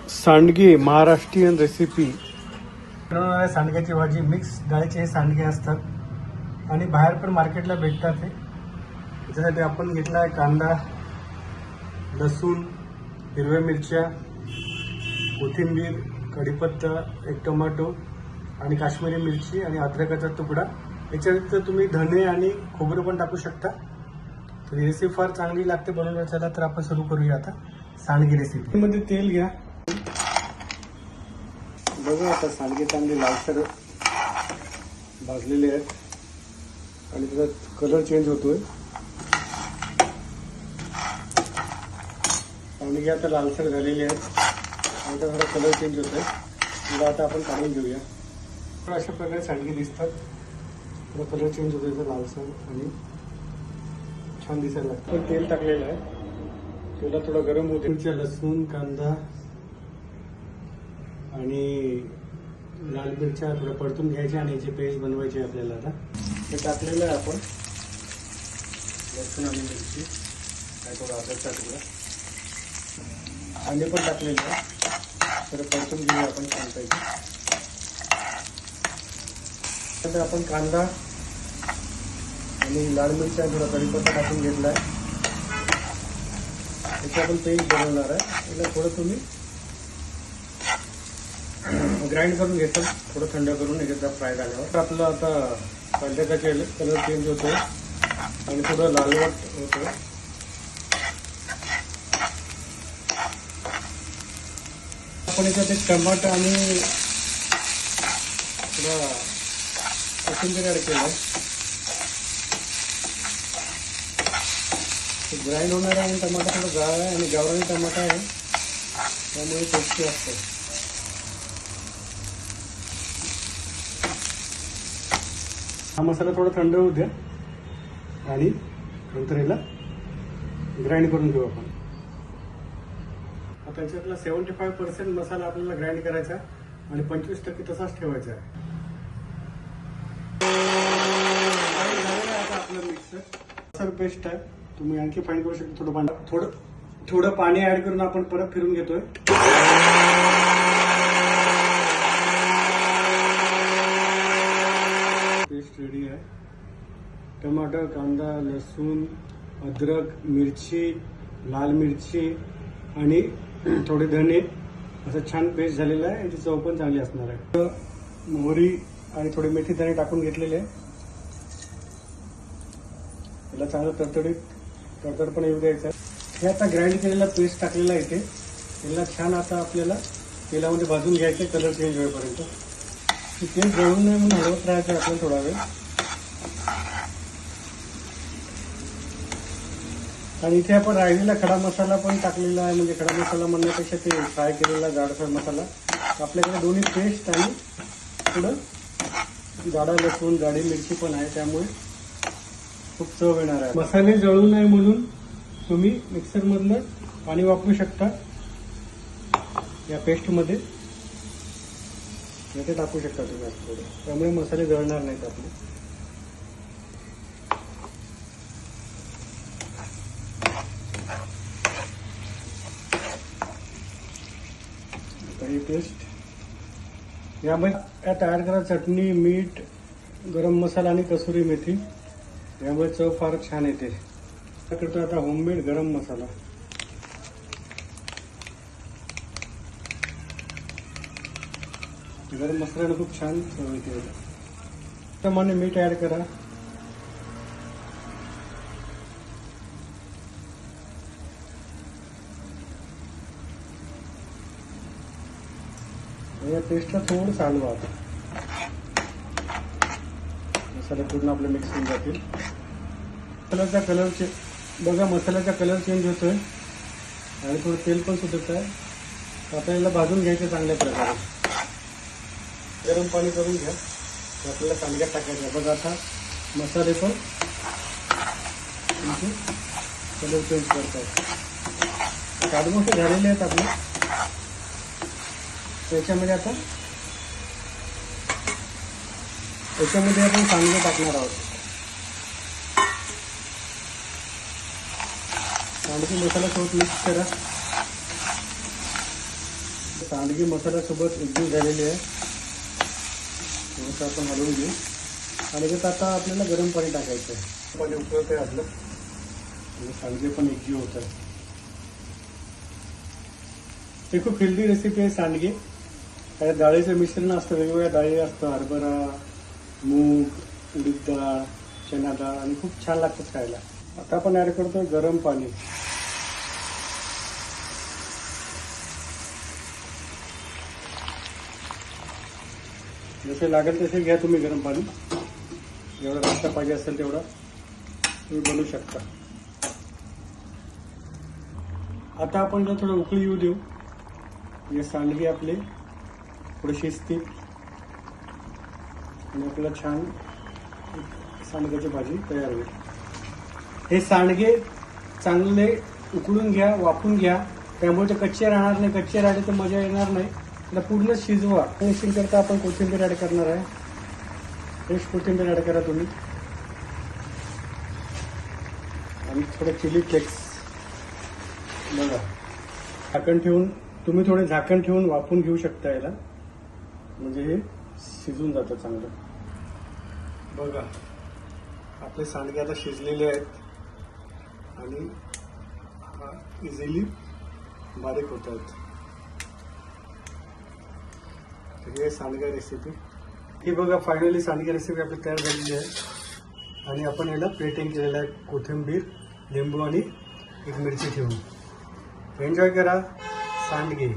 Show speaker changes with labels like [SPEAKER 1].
[SPEAKER 1] सांडगे महाराष्ट्रीयन रेसिपी बनवणाऱ्या सांडग्याची भाजी मिक्स डाळीचे हे सांडगे असतात आणि बाहेर पण मार्केटला भेटतात हे. त्याच्यासाठी आपण घेतला आहे कांदा, लसूण, हिरव्या मिरच्या, कोथिंबीर, कढीपत्ता, एक टोमॅटो आणि काश्मीरी मिरची आणि अद्रकाचा तुकडा. याच्यात तुम्ही धने आणि खोबरं पण टाकू शकता. तर ही रेसिपी फार चांगली लागते बनवण्याला. तर आपण सुरू करूया आता सांडगे रेसिपी. मध्ये तेल घ्या. बघा आता सांडगे चांगले लालसर भाजलेले आहेत आणि त्याचा कलर चेंज होतोय. सांडगे आता लालसर झालेले आहेत आणि त्याचा थोडा कलर चेंज होतोय. मला आता आपण काढून घेऊया. तर अशा प्रकारे सांडगे दिसतात. थोडा कलर चेंज होतोय त्याचा लालसर आणि छान दिसायला लागतं. पण तेल टाकलेलं आहे. तेला थोडा गरम होते. लसूण, कांदा आणि लाल मिरच्या थोडं परतून घ्यायच्या आणि याची पेस्ट बनवायची आपल्याला. आता हे टाकलेलं आहे आपण लसूण आणि मिरची आणि थोडा अद्रकचा तुकडा कांदे पण टाकलेले आहे. तर परतून घेऊया आपण छानपैकी. नंतर आपण कांदा आणि लाल मिरच्या थोडा कढीपत्ता टाकून घेतला आहे. त्याची आपण पेस्ट बनवणार आहे. याला थोडं तुम्ही ग्राइंड करून घेतो, थोडं थंड करून एकदा फ्राय झाल्यावर. आपलं आता कांद्याचा कलर चेंज होतो आणि थोडं लालवट होतं. आपण याच्यात एक टमाटर आणि थोडा कोथिंबीर ॲड केलं. ग्राइंड होणार आहे आणि टमाटर थोडं गाळ आहे आणि गावरानी टमाटा आहे त्यामुळे टेस्टी असतं. हा मसाला थोडा थंड होऊ द्या आणि नंतर याला ग्राइंड करून घेऊ आपण. आता याच्यातला 75% मसाला आपल्याला ग्राइंड करायचा आणि 25% तसाच ठेवायचा आहे. आता आपलं मिक्सर पेस्ट आहे. तुम्ही आणखी फाईन करू शकता. थोडं पाणी ऍड करून आपण परत फिरून घेतोय. पेस्ट रेडी आहे. टमाटर, कांदा, लसूण, अद्रक, मिरची, लाल मिरची आणि थोडे धने असं छान पेस्ट झालेलं आहे. याची चव पण चांगली असणार आहे. मोहरी आणि थोडे मेथी दाणे टाकून घेतलेले आहे. याला चांगलं तडतडपणे येऊ द्यायचं आहे. हे आता ग्राइंड केलेला पेस्ट टाकलेला आहे इथे. याला छान आता आपल्याला तेलामध्ये भाजून घ्यायचे कलर चेंज होईपर्यंत. तेल जळून नाही म्हणून हलवत राहायचं आपल्याला थोडा वेळ. आणि इथे आपण राहिलेला खडा मसाला पण टाकलेला आहे. म्हणजे खडा मसाला म्हणण्यापेक्षा ते फ्राय केलेला जाडसर मसाला. आपल्याकडे दोन्ही पेस्ट आणि थोडं जाडा लसूण, जाडी मिरची पण आहे त्यामुळे खूप चव येणार आहे. मसाले जळू नये म्हणून तुम्ही मिक्सरमधलं पाणी वापरू शकता. या पेस्टमध्ये ते टाकू शकता तुम्ही थोडं. त्यामुळे मसाले जळणार नाहीत आपले. ही पेस्ट यामध्ये यात ॲड करा चटणी, मीठ, गरम मसाला आणि कसुरी मेथी. यामुळे चव फार छान येते. करतो आता होममेड गरम मसाला. गरम मसाल्याला खूप छान चव येते. त्याप्रमाणे मीठ ॲड करा. या पेस्टला थोडं हलवा. मसाले पूर्ण आपले मिक्स होऊन जातील. मसाल्याचा कलर बघा, मसाल्याचा कलर चेंज होतोय आणि थोडं तेल पण सुटत आहे. आता याला भाजून घ्यायचं चांगल्या प्रकारे. गरम पाणी करून घ्या. आपल्याला सांडग्यात टाकायचं. बघा आता मसाले पण कलर चेंज करतात. ऑलमोस्ट झालेले आहेत आपले. त्याच्यामध्ये आपण सांडगे टाकणार आहोत. सांडगे मसाला सोबत मिक्स करा. सांडगे मसाल्यासोबत एकजीव झालेली आहे. थोडंसं आपण हलवून घेऊ आणि त्यात आता आपल्याला गरम पाणी टाकायचं आहे. पाणी उकळत आहे आपलं आणि सांडगे पण एकजीव होत आहे. हे खूप हेल्दी रेसिपी आहे सांडगे. त्या डाळीचं मिश्रण असतं, वेगवेगळ्या डाळी असतं, हरभरा, मूग, उडीद डाळ, चना डाळ आणि खूप छान लागतं खायला. आता आपण ॲड करतो गरम पाणी. जसे लागेल तसे घ्या तुम्ही गरम पाणी. जेवढा रस्सा पाहिजे असेल तेवढा तुम्ही बनवू शकता. आता आपण जर थोडं उकळी येऊ देऊ. हे सांडगे आपले थोडे शिजतील आणि आपल्याला छान सांडग्याची भाजी तयार होईल. हे सांडगे चांगले उकळून घ्या, वाफून घ्या, त्यामुळे ते कच्चे राहणार नाही. कच्चे राहिले तर मजा येणार नाही. त्याला पूर्ण शिजवा. फिनिशिंग करता आपण कोथिंबीर ॲड करणार आहे. फ्रेश कोथिंबीर ॲड करा तुम्ही आणि थोडे चिली फ्लेक्स. बघा, झाकण ठेवून तुम्ही थोडे झाकण ठेवून वाफून घेऊ शकता याला, म्हणजे हे शिजून जातं चांगलं. बघा, आपले सांडगे आता शिजलेले आहेत आणि इझिली बारीक होत आहेत. हे सांडगा रेसिपी. ही बघा, फायनली सांडगे रेसिपी आपली तयार झालेली आहे आणि आपण याला प्लेटिंग केलेलं आहे कोथिंबीर, लिंबू आणि एक मिरची ठेवून. एन्जॉय करा सांडगे.